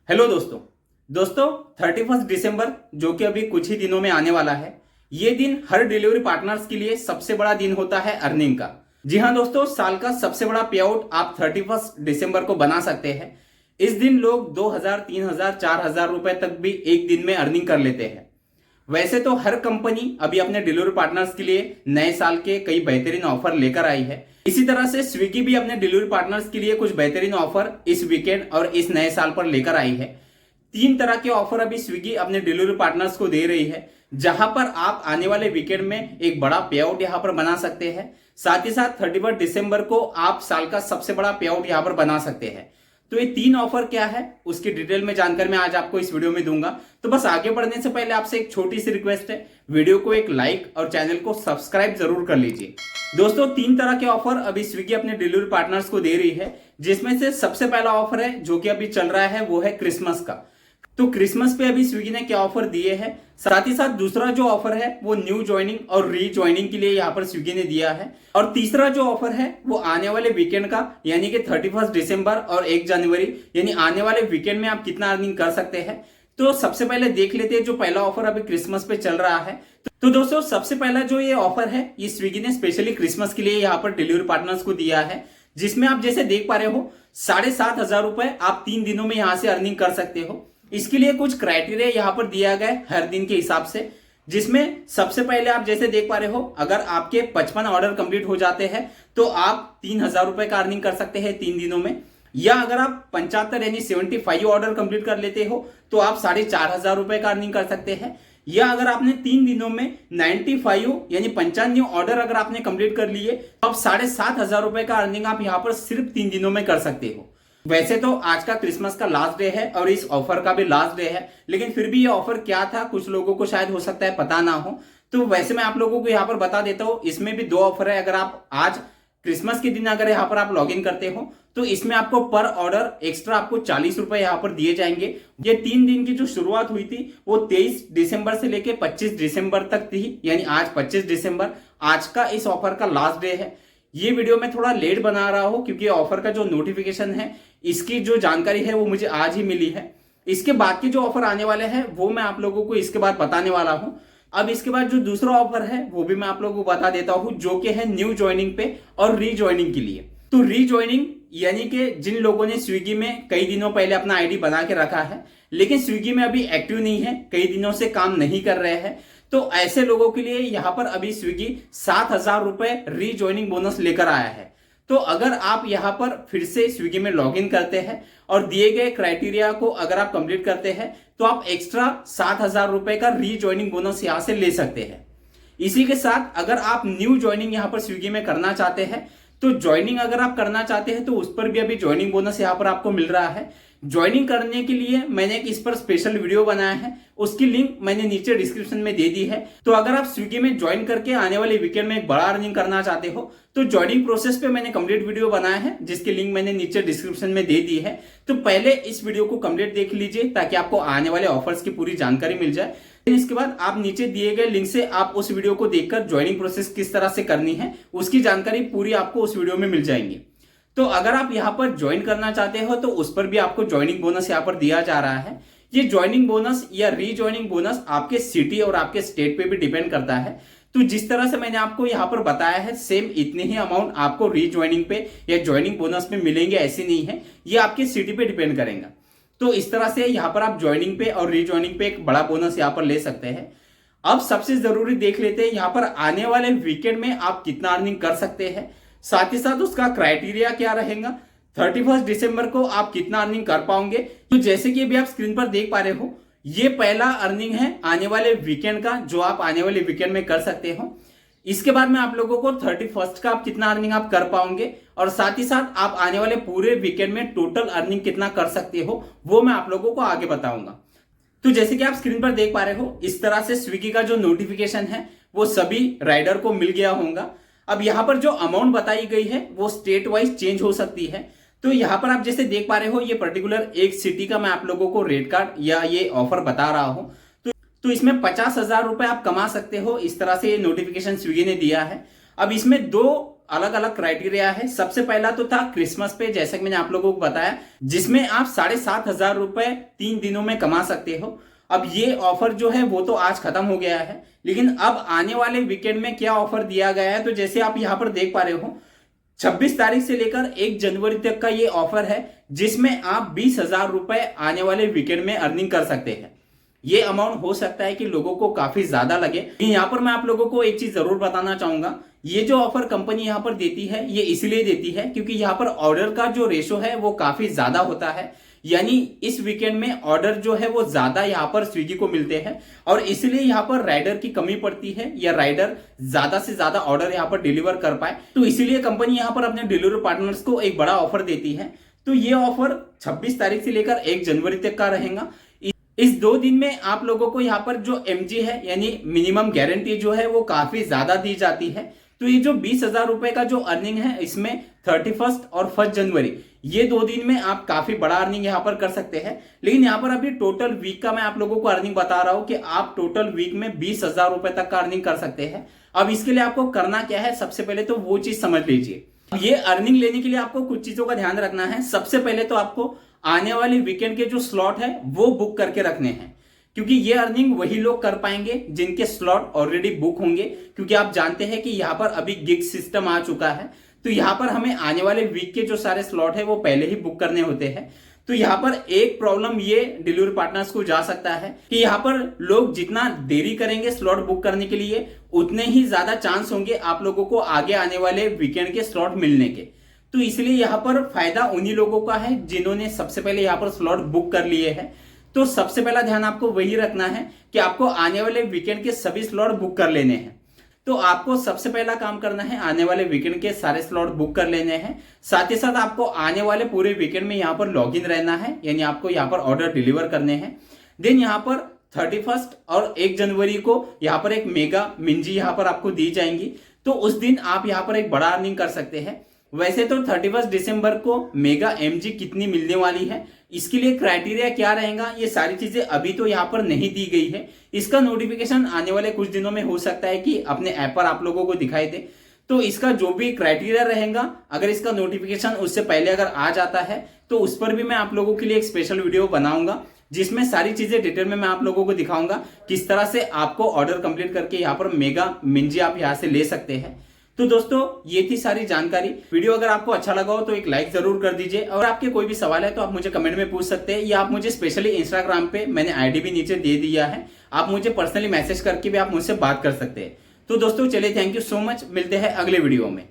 Hello दोस्तों 31 दिसंबर जो कि अभी कुछ ही दिनों में आने वाला है। ये दिन हर डिलीवरी पार्टनर्स के लिए सबसे बड़ा दिन होता है अर्निंग का। जी हाँ दोस्तों, साल का सबसे बड़ा पे आउट आप 31 दिसंबर को बना सकते हैं। इस दिन लोग 2000, 3000, 4000 रुपए तक भी एक दिन में अर्निंग कर लेते हैं। वैसे तो हर कंपनी अभी अपने डिलीवरी पार्टनर्स के लिए नए साल के कई बेहतरीन ऑफर लेकर आई है। इसी तरह से स्विगी भी अपने डिलीवरी पार्टनर्स के लिए कुछ बेहतरीन ऑफर इस वीकेंड और इस नए साल पर लेकर आई है। 3 तरह के ऑफर अभी स्विगी अपने डिलीवरी पार्टनर्स को दे रही है, जहां पर आप आने वाले वीकेंड में एक बड़ा पे आउट यहां पर बना सकते हैं। साथ ही साथ 31 दिसंबर को आप साल का सबसे बड़ा पे आउट यहां पर बना सकते हैं। तो ये 3 ऑफर क्या है उसकी डिटेल में जानकारी मैं आज आपको इस वीडियो में दूंगा। तो बस आगे बढ़ने से पहले आपसे एक छोटी सी रिक्वेस्ट है, वीडियो को एक लाइक और चैनल को सब्सक्राइब जरूर कर लीजिए। दोस्तों 3 तरह के ऑफर अभी स्विगी अपने डिलीवरी पार्टनर्स को दे रही है, जिसमें से सबसे पहला ऑफर है जो कि अभी चल रहा है वो है क्रिसमस का। तो क्रिसमस पे अभी स्विगी ने क्या ऑफर दिए हैं, साथ ही साथ दूसरा जो ऑफर है वो न्यू ज्वाइनिंग और री ज्वाइनिंग के लिए यहाँ पर स्विगी ने दिया है। और तीसरा जो ऑफर है वो आने वाले वीकेंड का, यानी कि 31 दिसंबर और 1 जनवरी, यानी आने वाले वीकेंड में आप कितना अर्निंग कर सकते हैं। तो सबसे पहले देख लेते हैं जो पहला ऑफर अभी क्रिसमस पे चल रहा है। तो दोस्तों सबसे पहला जो ये ऑफर है ये स्विगी ने स्पेशली क्रिसमस के लिए यहाँ पर डिलीवरी पार्टनर्स को दिया है, जिसमें आप जैसे देख पा रहे हो 7500 रुपए आप 3 दिनों में यहाँ से अर्निंग कर सकते हो। इसके लिए कुछ क्राइटेरिया यहाँ पर दिया गया है हर दिन के हिसाब से, जिसमें सबसे पहले आप जैसे देख पा रहे हो अगर आपके 55 ऑर्डर कंप्लीट हो जाते हैं तो आप 3000 रुपए का अर्निंग कर सकते हैं 3 दिनों में। या अगर आप 75 यानी 75 ऑर्डर कंप्लीट कर लेते हो तो आप 4500 रुपए का अर्निंग कर सकते हैं। या अगर आपने 3 दिनों में 95 यानी 95 ऑर्डर अगर आपने कंप्लीट कर लिए तो आप 7500 रुपए का अर्निंग आप यहाँ पर सिर्फ 3 दिनों में कर सकते हो। वैसे तो आज का क्रिसमस का लास्ट डे है और इस ऑफर का भी लास्ट डे है, लेकिन फिर भी ये ऑफर क्या था कुछ लोगों को शायद हो सकता है पता ना हो। तो वैसे मैं आप लोगों को यहाँ पर बता देता हूँ, इसमें भी 2 ऑफर है। अगर आप आज क्रिसमस के दिन अगर यहाँ पर आप लॉग इन करते हो तो इसमें आपको पर ऑर्डर एक्स्ट्रा आपको 40 रुपए यहाँ पर दिए जाएंगे। ये 3 दिन की जो शुरुआत हुई थी वो 23 दिसंबर से लेके 25 दिसंबर तक थी, यानी आज 25 दिसंबर आज का इस ऑफर का लास्ट डे है। ये वीडियो मैं थोड़ा लेट बना रहा हूं क्योंकि ऑफर का जो नोटिफिकेशन है इसकी जो जानकारी है वो मुझे आज ही मिली है। इसके बाद के जो ऑफर आने वाले हैं वो मैं आप लोगों को इसके बाद बताने वाला हूं। अब इसके बाद जो दूसरा ऑफर है वो भी मैं आप लोगों को बता देता हूं, जो कि है न्यू ज्वाइनिंग पे और री ज्वाइनिंग के लिए। तो री ज्वाइनिंग यानी कि जिन लोगों ने स्विगी में कई दिनों पहले अपना आईडी बना के रखा है लेकिन स्विगी में अभी एक्टिव नहीं है, कई दिनों से काम नहीं कर रहे हैं, तो ऐसे लोगों के लिए यहां पर अभी स्विगी 7000 रुपए री ज्वाइनिंग बोनस लेकर आया है। तो अगर आप यहां पर फिर से स्विगी में लॉग इन करते हैं और दिए गए क्राइटेरिया को अगर आप कंप्लीट करते हैं तो आप एक्स्ट्रा 7000 रुपए का री ज्वाइनिंग बोनस यहां से ले सकते हैं। इसी के साथ अगर आप न्यू ज्वाइनिंग यहां पर स्विगी में करना चाहते हैं तो ज्वाइनिंग अगर आप करना चाहते हैं तो उस पर भी अभी ज्वाइनिंग बोनस यहां पर आपको मिल रहा है। ज्वाइनिंग करने के लिए मैंने एक इस पर स्पेशल वीडियो बनाया है, उसकी लिंक मैंने नीचे डिस्क्रिप्शन में दे दी है। तो अगर आप स्विगी में ज्वाइन करके आने वाले वीकेंड में एक बड़ा अर्निंग करना चाहते हो तो ज्वाइनिंग प्रोसेस पे मैंने कंप्लीट वीडियो बनाया है, जिसकी लिंक मैंने नीचे डिस्क्रिप्शन में दे दी है। तो पहले इस वीडियो को कंप्लीट देख लीजिए ताकि आपको आने वाले ऑफर्स की पूरी जानकारी मिल जाए। इसके बाद आप नीचे दिए गए लिंक से आप उस वीडियो को देखकर ज्वाइनिंग प्रोसेस किस तरह से करनी है उसकी जानकारी पूरी आपको उस वीडियो में मिल जाएंगी। तो अगर आप यहां पर ज्वाइन करना चाहते हो तो उस पर भी आपको ज्वाइनिंग बोनस यहां पर दिया जा रहा है। ये ज्वाइनिंग बोनस या री ज्वाइनिंग बोनस आपके सिटी और आपके स्टेट पे भी डिपेंड करता है। तो जिस तरह से मैंने आपको यहां पर बताया है सेम इतने ही अमाउंट आपको री ज्वाइनिंग पे या ज्वाइनिंग बोनस में मिलेंगे ऐसे नहीं है, ये आपके सिटी पे डिपेंड करेगा। तो इस तरह से यहां पर आप ज्वाइनिंग पे और री ज्वाइनिंग पे एक बड़ा बोनस यहां पर ले सकते हैं। अब सबसे जरूरी देख लेते हैं यहां पर आने वाले वीकेंड में आप कितना अर्निंग कर सकते हैं, साथ ही साथ उसका क्राइटेरिया क्या रहेगा, 31 दिसंबर को आप कितना अर्निंग कर पाओगे। तो जैसे कि अभी आप स्क्रीन पर देख पा रहे हो ये पहला अर्निंग है आने वाले वीकेंड का जो आप आने वाले वीकेंड में कर सकते हो। इसके बाद मैं आप लोगों को 31 का आप कितना अर्निंग आप कर पाओगे और साथ ही साथ आप आने वाले पूरे वीकेंड में टोटल अर्निंग कितना कर सकते हो वो मैं आप लोगों को आगे बताऊंगा। तो जैसे कि आप स्क्रीन पर देख पा रहे हो इस तरह से स्विगी का जो नोटिफिकेशन है वो सभी राइडर को मिल गया होगा। अब यहां पर जो अमाउंट बताई गई है वो स्टेट वाइज चेंज हो सकती है। तो यहां पर आप जैसे देख पा रहे हो ये पर्टिकुलर एक सिटी का मैं आप लोगों को रेट कार्ड या ये ऑफर बता रहा हूं। तो इसमें 50,000 रुपए आप कमा सकते हो, इस तरह से ये नोटिफिकेशन स्विगी ने दिया है। अब इसमें 2 अलग अलग क्राइटेरिया है। सबसे पहला तो था क्रिसमस पे, जैसा कि मैंने आप लोगों को बताया, जिसमें आप 7,500 रुपए 3 दिनों में कमा सकते हो। अब ये ऑफर जो है वो तो आज खत्म हो गया है, लेकिन अब आने वाले वीकेंड में क्या ऑफर दिया गया है, तो जैसे आप यहां पर देख पा रहे हो 26 तारीख से लेकर 1 जनवरी तक का ये ऑफर है, जिसमें आप 20,000 रुपए आने वाले वीकेंड में अर्निंग कर सकते हैं। ये अमाउंट हो सकता है कि लोगों को काफी ज्यादा लगे। यहां पर मैं आप लोगों को एक चीज जरूर बताना चाहूंगा, ये जो ऑफर कंपनी यहां पर देती है ये इसलिए देती है क्योंकि यहां पर ऑर्डर का जो रेशो है वो काफी ज्यादा होता है। यानी इस वीकेंड में ऑर्डर जो है वो ज्यादा यहां पर स्विगी को मिलते हैं और इसलिए यहां पर राइडर की कमी पड़ती है, या राइडर ज्यादा से ज्यादा ऑर्डर यहां पर डिलीवर कर पाए, तो इसीलिए कंपनी यहां पर अपने डिलीवरी पार्टनर्स को एक बड़ा ऑफर देती है। तो ये ऑफर 26 तारीख से लेकर 1 जनवरी तक का रहेगा। इस 2 दिन में आप लोगों को यहाँ पर जो एमजी है यानी मिनिमम गारंटी जो है वो काफी ज्यादा दी जाती है। तो ये जो 20,000 रुपए का जो अर्निंग है, इसमें 31 और 1 जनवरी ये 2 दिन में आप काफी बड़ा अर्निंग यहाँ पर कर सकते हैं। लेकिन यहाँ पर अभी टोटल वीक का मैं आप लोगों को अर्निंग बता रहा हूं कि आप टोटल वीक में 20,000 रुपए तक का अर्निंग कर सकते हैं। अब इसके लिए आपको करना क्या है, सबसे पहले तो वो चीज समझ लीजिए। ये अर्निंग लेने के लिए आपको कुछ चीजों का ध्यान रखना है। सबसे पहले तो आपको आने वाले वीकेंड के जो स्लॉट है वो बुक करके रखने हैं, क्योंकि ये अर्निंग वही लोग कर पाएंगे जिनके स्लॉट ऑलरेडी बुक होंगे। क्योंकि आप जानते हैं कि यहाँ पर अभी गिग सिस्टम आ चुका है, तो यहाँ पर हमें आने वाले वीक के जो सारे स्लॉट है वो पहले ही बुक करने होते हैं। तो यहाँ पर एक प्रॉब्लम ये डिलीवरी पार्टनर्स को जा सकता है कि यहाँ पर लोग जितना देरी करेंगे स्लॉट बुक करने के लिए, उतने ही ज्यादा चांस होंगे आप लोगों को आगे आने वाले वीकेंड के स्लॉट मिलने के। तो इसलिए यहाँ पर फायदा उन्हीं लोगों का है जिन्होंने सबसे पहले यहाँ पर स्लॉट बुक कर लिए हैं। तो सबसे पहला ध्यान आपको वही रखना है कि आपको आने वाले वीकेंड के सभी स्लॉट बुक कर लेने हैं। तो आपको सबसे पहला काम करना है, आने वाले वीकेंड के सारे स्लॉट बुक कर लेने हैं। साथ ही साथ आपको आने वाले पूरे वीकेंड में यहाँ पर लॉग इन रहना है, यानी आपको यहाँ पर ऑर्डर डिलीवर करने हैं। देन यहाँ पर 31 और 1 जनवरी को यहाँ पर एक मेगा मिंजी यहाँ पर आपको दी जाएंगी, तो उस दिन आप यहाँ पर एक बड़ा अर्निंग कर सकते हैं। वैसे तो 31 दिसंबर को मेगा एमजी कितनी मिलने वाली है, इसके लिए क्राइटेरिया क्या रहेगा, ये सारी चीजें अभी तो यहाँ पर नहीं दी गई है। इसका नोटिफिकेशन आने वाले कुछ दिनों में हो सकता है कि अपने ऐप पर आप लोगों को दिखाई दे। तो इसका जो भी क्राइटेरिया रहेगा, अगर इसका नोटिफिकेशन उससे पहले अगर आ जाता है तो उस पर भी मैं आप लोगों के लिए एक स्पेशल वीडियो बनाऊंगा, जिसमें सारी चीजें डिटेल में मैं आप लोगों को दिखाऊंगा किस तरह से आपको ऑर्डर कंप्लीट करके यहाँ पर मेगा मिंजी आप यहाँ से ले सकते हैं। तो दोस्तों ये थी सारी जानकारी। वीडियो अगर आपको अच्छा लगा हो तो एक लाइक जरूर कर दीजिए, और आपके कोई भी सवाल है तो आप मुझे कमेंट में पूछ सकते हैं, या आप मुझे स्पेशली इंस्टाग्राम पे मैंने आईडी भी नीचे दे दिया है, आप मुझे पर्सनली मैसेज करके भी आप मुझसे बात कर सकते हैं। तो दोस्तों चलिए, थैंक यू सो मच, मिलते हैं अगले वीडियो में।